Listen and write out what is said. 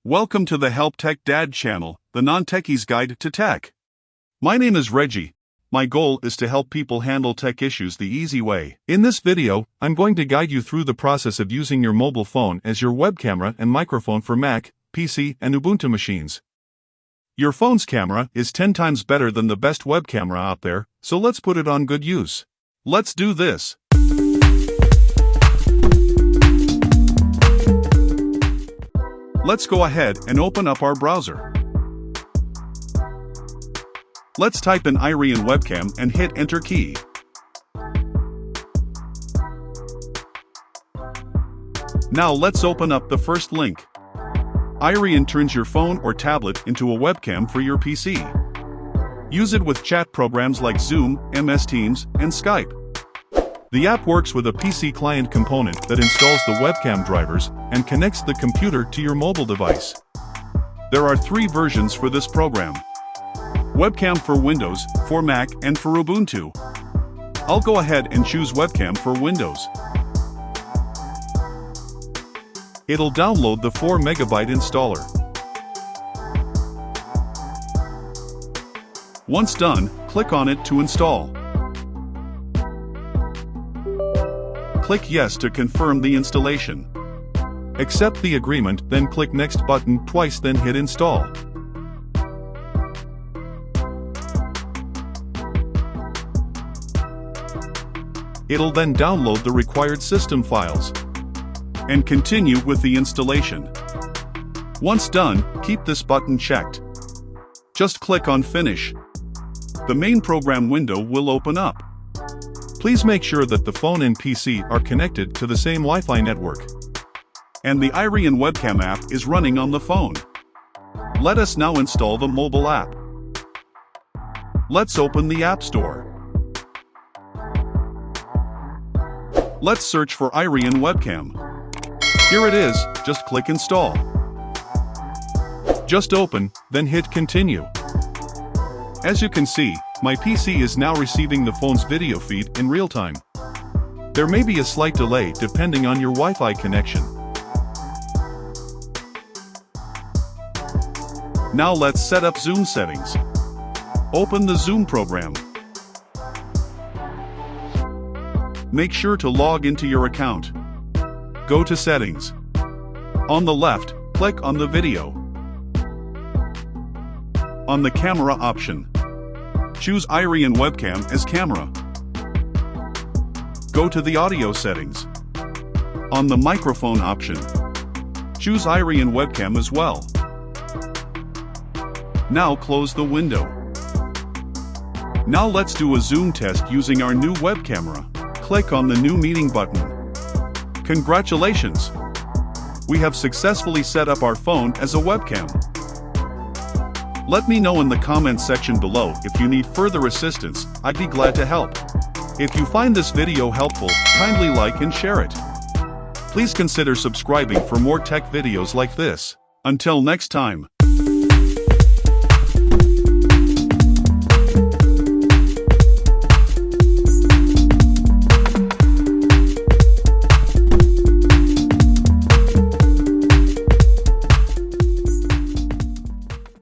Welcome to the Help Tech Dad channel, the non-techie's guide to tech. My name is Reggie. My goal is to help people handle tech issues the easy way. In this video, I'm going to guide you through the process of using your mobile phone as your web camera and microphone for Mac, PC, and Ubuntu machines. Your phone's camera is 10 times better than the best web camera out there, so let's put it on good use. Let's do this. Let's go ahead and open up our browser. Let's type in Irian Webcam and hit Enter key. Now let's open up the first link. Irian turns your phone or tablet into a webcam for your PC. Use it with chat programs like Zoom, MS Teams, and Skype. The app works with a PC client component that installs the webcam drivers and connects the computer to your mobile device. There are 3 versions for this program. Webcam for Windows, for Mac, and for Ubuntu. I'll go ahead and choose Webcam for Windows. It'll download the 4 MB installer. Once done, click on it to install. Click Yes to confirm the installation. Accept the agreement, then click Next button twice, then hit Install. It'll then download the required system files and continue with the installation. Once done, keep this button checked. Just click on Finish. The main program window will open up. Please make sure that the phone and PC are connected to the same Wi-Fi network, and the Irian Webcam app is running on the phone. Let us now install the mobile app. Let's open the App Store. Let's search for Irian Webcam. Here it is, just click Install. Just open, then hit Continue. As you can see, my PC is now receiving the phone's video feed in real time. There may be a slight delay depending on your Wi-Fi connection. Now let's set up Zoom settings. Open the Zoom program. Make sure to log into your account. Go to Settings. On the left, click on the video. On the camera option, choose Irian Webcam as camera. Go to the audio settings. On the microphone option, choose Irian Webcam as well. Now close the window. Now let's do a Zoom test using our new web camera. Click on the New Meeting button. Congratulations! We have successfully set up our phone as a webcam. Let me know in the comments section below if you need further assistance. I'd be glad to help. If you find this video helpful, kindly like and share it. Please consider subscribing for more tech videos like this. Until next time.